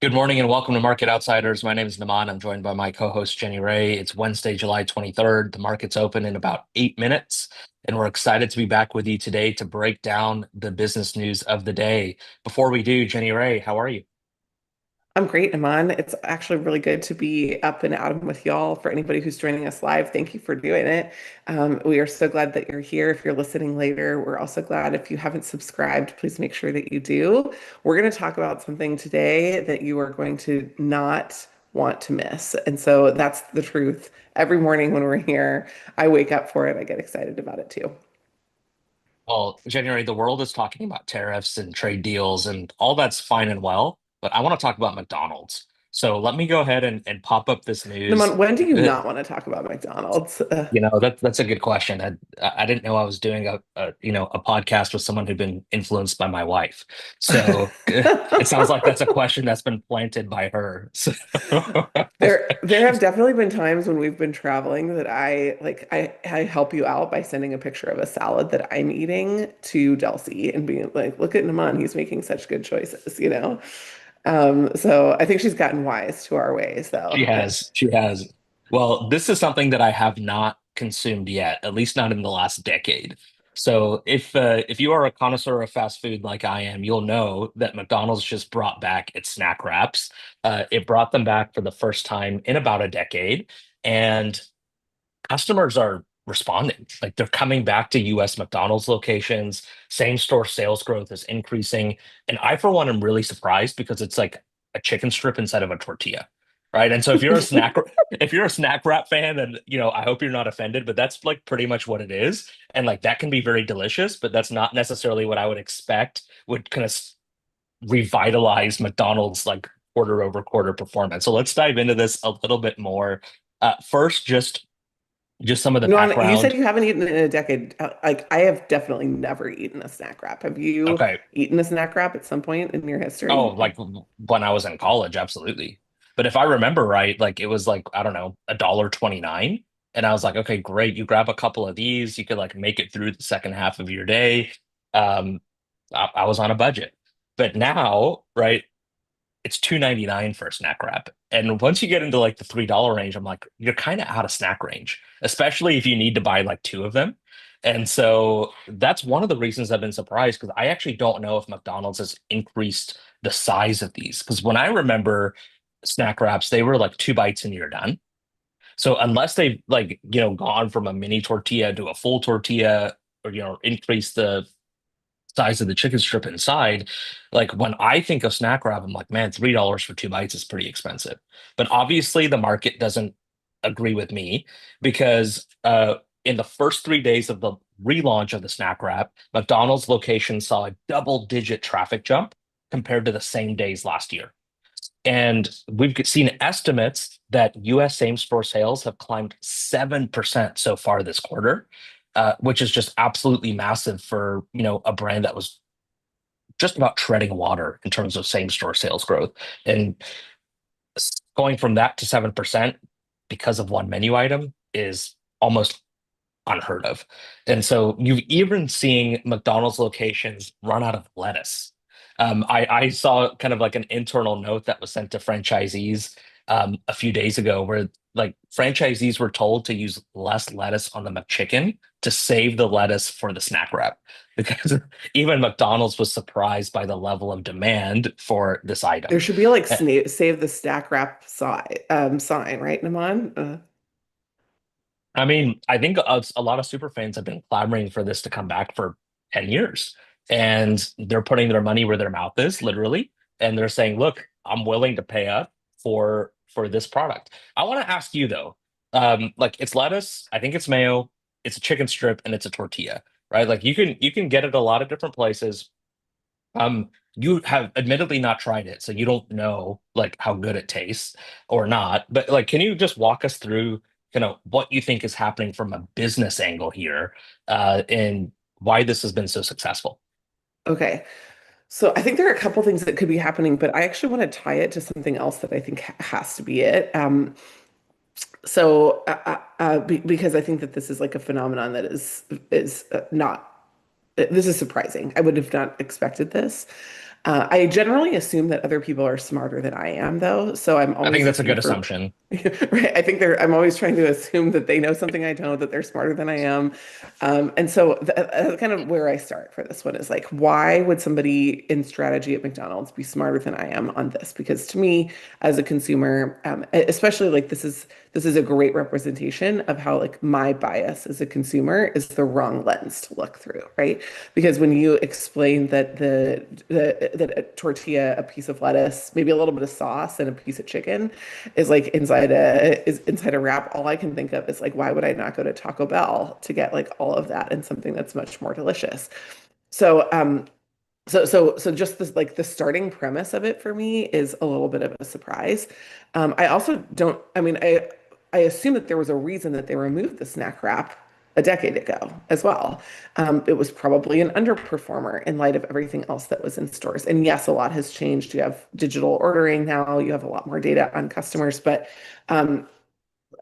Good morning and welcome to Market Outsiders. My name is Namaan. I'm joined by my co-host Jenny Rae. It's Wednesday, July 23rd. The market's open in about 8 minutes, and we're excited to be back with you today to break down the business news of the day. Before we do, Jenny Rae, how are you? I'm great, Aman. It's actually really good to be up and out with y'all. For anybody who's joining us live, thank you for doing it. We are so glad that you're here. If you're listening later, we're also glad if you haven't subscribed, please make sure that you do. We're going to talk about something today that you are going to not want to miss. And so that's the truth. Every morning when we're here, I wake up for it. I get excited about it too. Well, Jenny Rae, the world is talking about tariffs and trade deals, and all that's fine and well, but I want to talk about McDonald's. So let me go ahead and pop up this news. Naman, when do you Uh, not want to talk about McDonald's? that's a good question. I didn't know I was doing a podcast with someone who'd been influenced by my wife. So it sounds like that's a question that's been planted by her. So There have definitely been times when we've been traveling that I help you out by sending a picture of a salad that I'm eating to Delsey and being like, look at Naman, he's making such good choices. So I think she's gotten wise to our ways though. she has. Well, this is something that I have not consumed yet, at least not in the last decade. So if you are a connoisseur of fast food like I am, you'll know that McDonald's just brought back its snack wraps. It brought them back for the first time in about a decade, and customers are responding. Like they're coming back to US McDonald's locations. Same store sales growth is increasing. And I, for one, am really surprised because it's like a chicken strip instead of a tortilla. Right. And so if you're a snack wrap fan, then I hope you're not offended, but that's like pretty much what it is. And like that can be very delicious, but that's not necessarily what I would expect would kind of revitalize McDonald's like quarter over quarter performance. So let's dive into this a little bit more. First, just some of the No, you said background. you haven't eaten in a decade. Like I have definitely never eaten a snack wrap. Have you Okay. eaten a snack wrap at some point in your Oh, history? like when I was in college, absolutely. But if I remember right, like it was like, I don't know, $1.29. And I was like, okay, great. You grab a couple of these, you could like make it through the second half of your day. Um, I was on a budget. But now, right, it's 2.99 for a snack wrap. And once you get into like the $3 range, I'm like, you're kind of out of snack range, especially if you need to buy like two of them. And so that's one of the reasons I've been surprised because I actually don't know if McDonald's has increased the size of these. Because when I remember snack wraps, they were like two bites and you're done. So unless they've like, gone from a mini tortilla to a full tortilla or, increase the size of the chicken strip inside, like when I think of snack wrap, I'm like, man, $3 for two bites is pretty expensive. But obviously, the market doesn't agree with me because in the first 3 days of the relaunch of the snack wrap, McDonald's location saw a double-digit traffic jump compared to the same days last year. And we've seen estimates that US same store sales have climbed 7% so far this quarter, which is just absolutely massive for, a brand that was just about treading water in terms of same store sales growth. And going from that to 7% because of one menu item is almost unheard of. And so you've even seeing McDonald's locations run out of lettuce. I saw kind of like an internal note that was sent to franchisees a few days ago where like franchisees were told to use less lettuce on the McChicken to save the lettuce for the snack wrap because even McDonald's was surprised by the level of demand for this There item. should be like Uh, save the stack wrap sign, right, Naman? I mean, I think a lot of super fans have been clamoring for this to come back for 10 years. And they're putting their money where their mouth is, literally. And they're saying, look, I'm willing to pay up for this product. I want to ask you though, like it's lettuce, I think it's mayo, it's a chicken strip, and it's a tortilla, right? Like you can get it a lot of different places. You have admittedly not tried it, so you don't know like how good it tastes or not. But like, can you just walk us through what you think is happening from a business angle here, and why this has been so successful? Okay. So I think there are a couple things that could be happening, but I actually want to tie it to something else that I think has to be it. Because I think that this is like a phenomenon that is not this is surprising. I would have not expected this. I generally assume that other people are smarter than I am, though. So I'm I think always that's a looking good for, assumption. right? I'm always trying to assume that they know something I don't, that they're smarter than I am. And so that's kind of where I start for this one is like, why would somebody in strategy at McDonald's be smarter than I am on this? Because to me, as a consumer, especially like this is a great representation of how like my bias as a consumer is the wrong lens to look through, right? Because when you explain that that a tortilla, a piece of lettuce, maybe a little bit of sauce, and a piece of chicken is like inside a wrap, all I can think of is like, why would I not go to Taco Bell to get like all of that and something that's much more delicious? So so just this like the starting premise of it for me is a little bit of a surprise. I also don't, I mean, I assume that there was a reason that they removed the snack wrap a decade ago as well. It was probably an underperformer in light of everything else that was in stores. And yes, a lot has changed. You have digital ordering now, you have a lot more data on customers, um,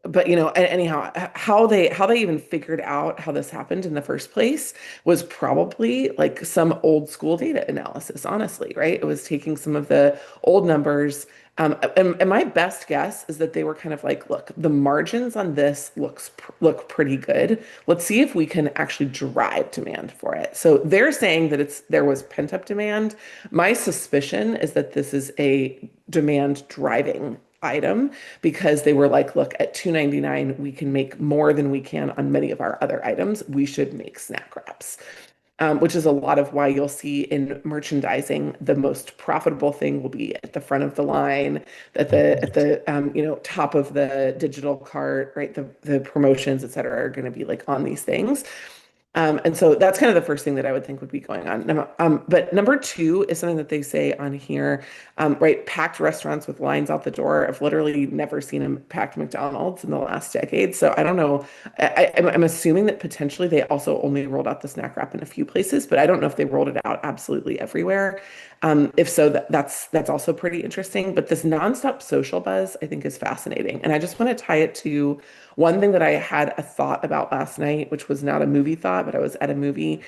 but anyhow, how they even figured out how this happened in the first place was probably like some old school data analysis, honestly, right? It was taking some of the old numbers. And my best guess is that they were kind of like, look, the margins on this look pretty good. Let's see if we can actually drive demand for it. So they're saying that there was pent up demand. My suspicion is that this is a demand driving item because they were like, look, at 2.99 we can make more than we can on many of our other items. We should make snack wraps. Which is a lot of why you'll see in merchandising the most profitable thing will be at the front of the line, at the top of the digital cart, right? The promotions, et cetera, are going to be like on these things. And so that's kind of the first thing that I would think would be going on. But number two is something that they say on here, right? Packed restaurants with lines out the door. I've literally never seen a packed McDonald's in the last decade. So I don't know. I'm assuming that potentially they also only rolled out the snack wrap in a few places, but I don't know if they rolled it out absolutely everywhere. If so, that's also pretty interesting. But this nonstop social buzz, I think, is fascinating. And I just want to tie it to one thing that I had a thought about last night, which was not a movie thought, but I was at a movie.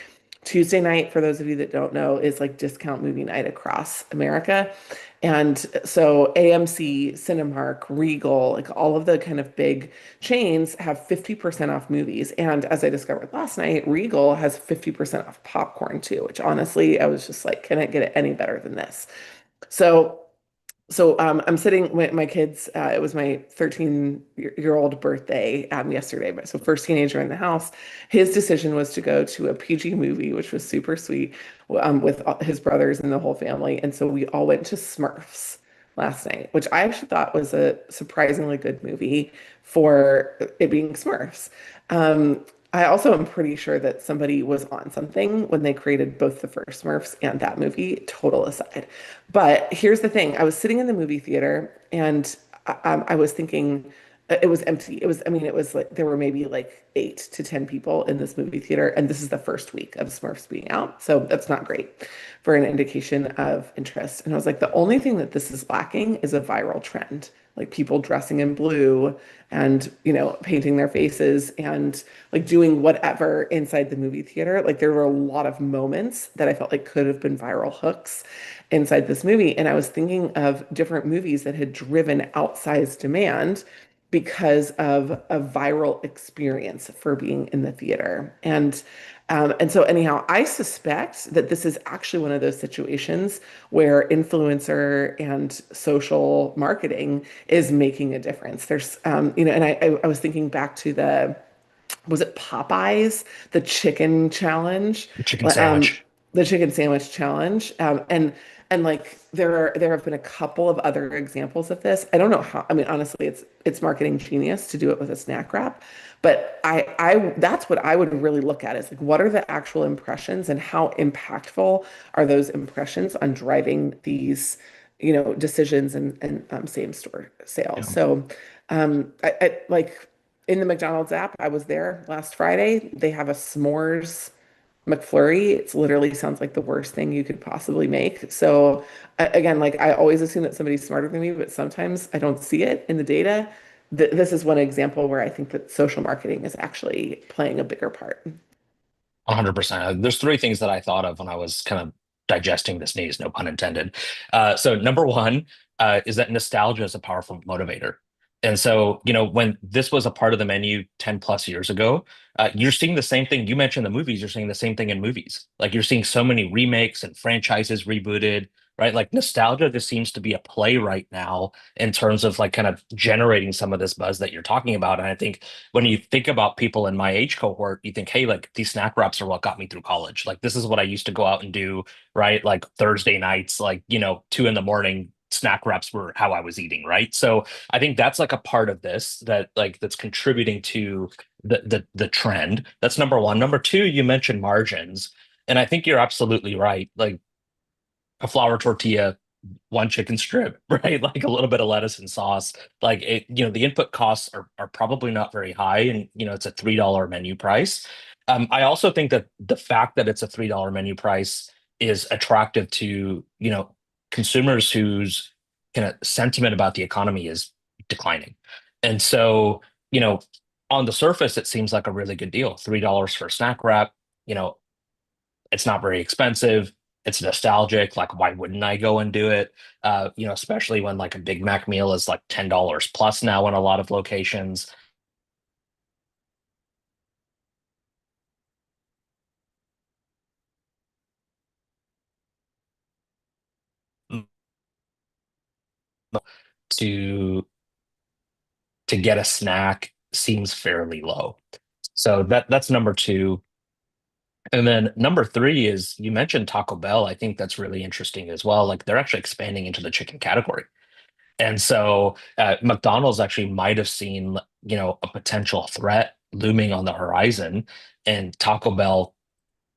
Tuesday night, for those of you that don't know, is like discount movie night across America. And so AMC, Cinemark, Regal, like all of the kind of big chains have 50% off movies. And as I discovered last night, Regal has 50% off popcorn too, which honestly, I was just like, can it get any better than this? So I'm sitting with my kids. It was my 13-year-old birthday yesterday. So first teenager in the house. His decision was to go to a PG movie, which was super sweet, with his brothers and the whole family. And so we all went to Smurfs last night, which I actually thought was a surprisingly good movie for it being Smurfs. Um, I also am pretty sure that somebody was on something when they created both the first Smurfs and that movie, total aside. But here's the thing. I was sitting in the movie theater and I was thinking it was empty. I mean, it was like there were maybe like 8 to 10 people in this movie theater. And this is the first week of Smurfs being out. So that's not great for an indication of interest. And I was like, the only thing that this is lacking is a viral trend, like people dressing in blue and, painting their faces and like doing whatever inside the movie theater. Like there were a lot of moments that I felt like could have been viral hooks inside this movie. And I was thinking of different movies that had driven outsized demand because of a viral experience for being in the theater. And so anyhow, I suspect that this is actually one of those situations where influencer and social marketing is making a difference. And I was thinking back to was it Popeyes, the chicken challenge, Chicken um, sandwich. the chicken sandwich challenge, and like there have been a couple of other examples of this. I don't know how. I mean, honestly, it's marketing genius to do it with a snack wrap, but I that's what I would really look at is like what are the actual impressions and how impactful are those impressions on driving these decisions and same store sales. Yeah. So I like in the McDonald's app, I was there last Friday. They have a s'mores McFlurry. It's literally sounds like the worst thing you could possibly make. So again, like I always assume that somebody's smarter than me, but sometimes I don't see it in the data. This is one example where I think that social marketing is actually playing a bigger part. 100%. There's three things that I thought of when I was kind of digesting this news, no pun intended. So number one is that nostalgia is a powerful motivator. And so, when this was a part of the menu 10 plus years ago, you're seeing the same thing. You mentioned the movies, you're seeing the same thing in movies. Like you're seeing so many remakes and franchises rebooted, right? Like nostalgia just seems to be a play right now in terms of like kind of generating some of this buzz that you're talking about. And I think when you think about people in my age cohort, you think, hey, like these snack wraps are what got me through college. Like this is what I used to go out and do, right? Like Thursday nights, like, 2 in the morning, snack wraps were how I was eating, right? So I think that's like a part of this that like that's contributing to the trend. That's number one. Number two, you mentioned margins. And I think you're absolutely right. Like a flour tortilla, one chicken strip, right? Like a little bit of lettuce and sauce. Like the input costs are probably not very high, and it's a $3 menu price. I also think that the fact that it's a $3 menu price is attractive to consumers whose kind of sentiment about the economy is declining, and so you know on the surface it seems like a really good deal. $3 for a snack wrap. You know, it's not very expensive. It's nostalgic. Like, why wouldn't I go and do it? Especially when like a Big Mac meal is like $10 plus now in a lot of locations. To to get a snack seems fairly low. So that's number two. And then number three is you mentioned Taco Bell. I think that's really interesting as well. Like they're actually expanding into the chicken category. And so McDonald's actually might have seen, a potential threat looming on the horizon, and Taco Bell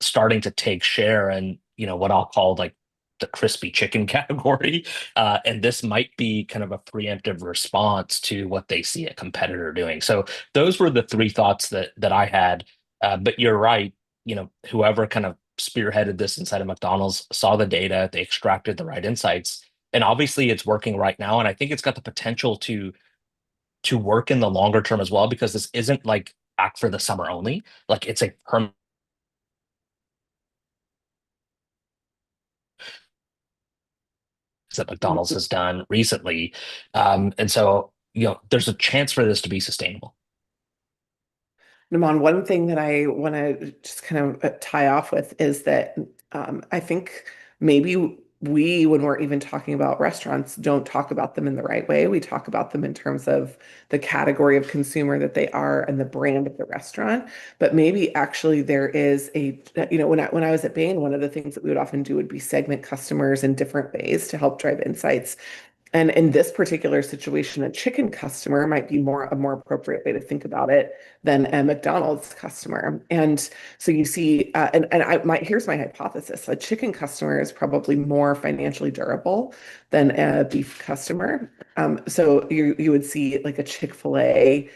starting to take share in, what I'll call like the crispy chicken category. And this might be kind of a preemptive response to what they see a competitor doing. So those were the three thoughts that I had. But you're right, whoever kind of spearheaded this inside of McDonald's saw the data, they extracted the right insights. And obviously it's working right now. And I think it's got the potential to work in the longer term as well, because this isn't like act for the summer only. Like it's a permanent that McDonald's has done recently. And so, there's a chance for this to be sustainable. Naman, one thing that I want to just kind of tie off with is that I think maybe we, when we're even talking about restaurants, don't talk about them in the right way. We talk about them in terms of the category of consumer that they are and the brand of the restaurant. But maybe actually there is when I was at Bain, one of the things that we would often do would be segment customers in different ways to help drive insights. And in this particular situation, a chicken customer might be a more appropriate way to think about it than a McDonald's customer. And so you see, here's my hypothesis: a chicken customer is probably more financially durable than a beef customer. So you would see like a Chick-fil-A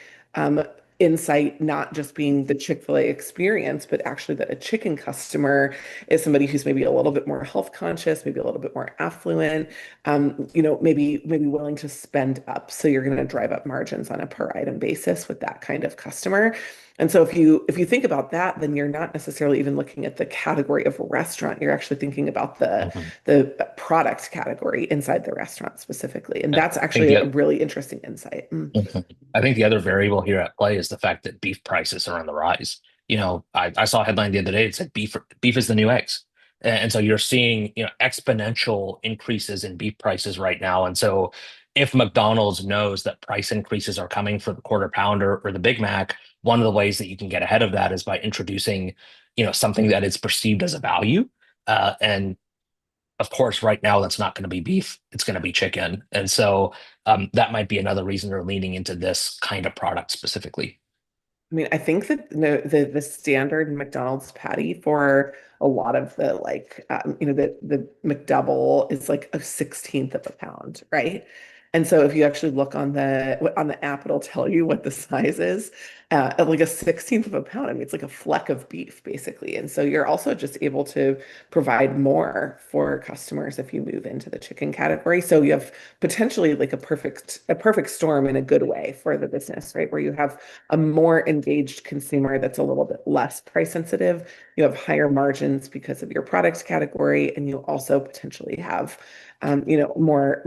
insight not just being the Chick-fil-A experience, but actually that a chicken customer is somebody who's maybe a little bit more health conscious, maybe a little bit more affluent, maybe willing to spend up. So you're going to drive up margins on a per item basis with that kind of customer. And so if you think about that, then you're not necessarily even looking at the category of restaurant. You're actually thinking about the Mhm. the product category inside the restaurant specifically. And I that's think actually a the really interesting insight. Mm. Mhm. I think the other variable here at play is the fact that beef prices are on the rise. I saw a headline the other day that said beef is the new eggs. And so you're seeing, exponential increases in beef prices right now. And so if McDonald's knows that price increases are coming for the quarter pounder or the Big Mac, one of the ways that you can get ahead of that is by introducing, something that is perceived as a value. And of course, right now that's not going to be beef; it's going to be chicken, and so that might be another reason they're leaning into this kind of product specifically. I mean, I think that the standard McDonald's patty for a lot of the the McDouble is like a 16th of a pound, right? And so if you actually look on the app, it'll tell you what the size is. Like a 16th of a pound. I mean, it's like a fleck of beef, basically. And so you're also just able to provide more for customers if you move into the chicken category. So you have potentially like a perfect storm in a good way for the business, right? Where you have a more engaged consumer that's a little bit less price sensitive. You have higher margins options because of your product category, and you also potentially have, more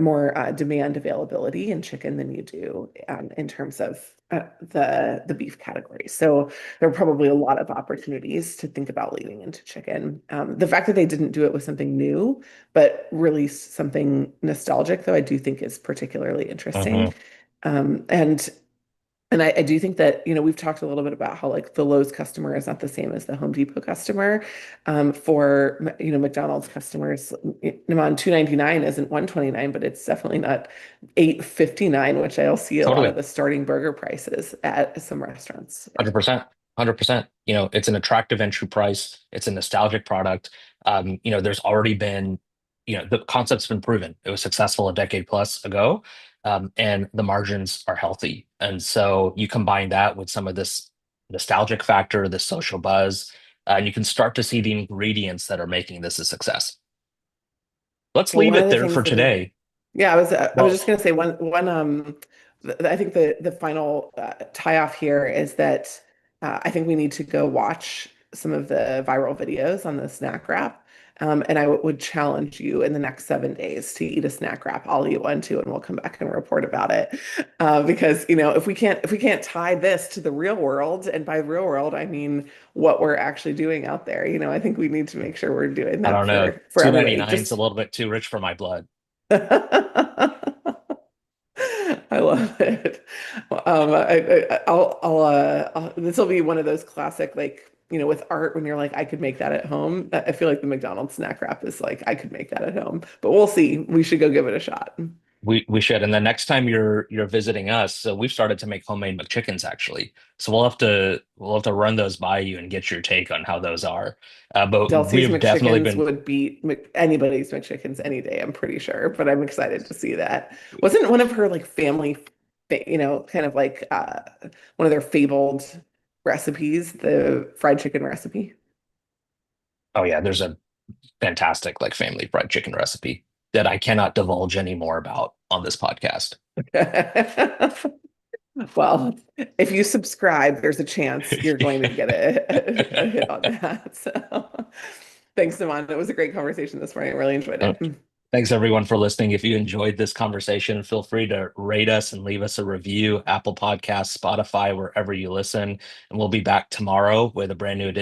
demand availability in chicken than you do in terms of the beef category. So there are probably a lot of opportunities to think about leaning into chicken. The fact that they didn't do it with something new, but really something nostalgic, though, I do think is particularly interesting. Hmm. And I do think that, we've talked a little bit about how like the Lowe's customer is not the same as the Home Depot customer. For, McDonald's customers, Naman, 2.99 isn't 1.29, but it's definitely not 8.59, which I'll see a lot of Totally. the starting burger prices at some restaurants. Yeah. 100%. 100%. It's an attractive entry price. It's a nostalgic product. There's already been, the concept's been proven. It was successful a decade plus ago, and the margins are healthy. And so you combine that with some of this nostalgic factor, this social buzz, and you can start to see the ingredients that are making this a success. Let's Well, leave one of it the there things for that I today. Yeah, I was Well, just going to say I think the final tie off here is that I think we need to go watch some of the viral videos on the snack wrap. And I would challenge you in the next 7 days to eat a snack wrap. I'll eat one too, and we'll come back and report about it. Because, if we can't tie this to the real world, and by real world I mean what we're actually doing out there, I think we need to make sure we're doing I that don't know. for everybody. 2.99 is a Just little bit too rich for my blood. I love it. This will be one of those classic, like, with art when you're like, I could make that at home. I feel like the McDonald's snack wrap is like, I could make that at home, but we'll see. We should go give it a shot. We should. And the next time you're visiting us, so we've started to make homemade McChickens actually. So we'll have to run those by you and get your take on how those are. But we Delsey's have definitely McChickens been. would beat anybody's McChickens any day, I'm pretty sure, but I'm excited to see that. Wasn't one of her like family, kind of like one of their fabled recipes, the fried chicken recipe? Oh yeah, there's a fantastic like family fried chicken recipe that I cannot divulge any more about on this podcast. Well, if you subscribe, there's a chance you're going to get a hit on that. So thanks, Naman. It was a great conversation this morning. I really enjoyed Uh, it. Thanks everyone for listening. If you enjoyed this conversation, feel free to rate us and leave us a review, Apple Podcasts, Spotify, wherever you listen. And we'll be back tomorrow with a brand new edition.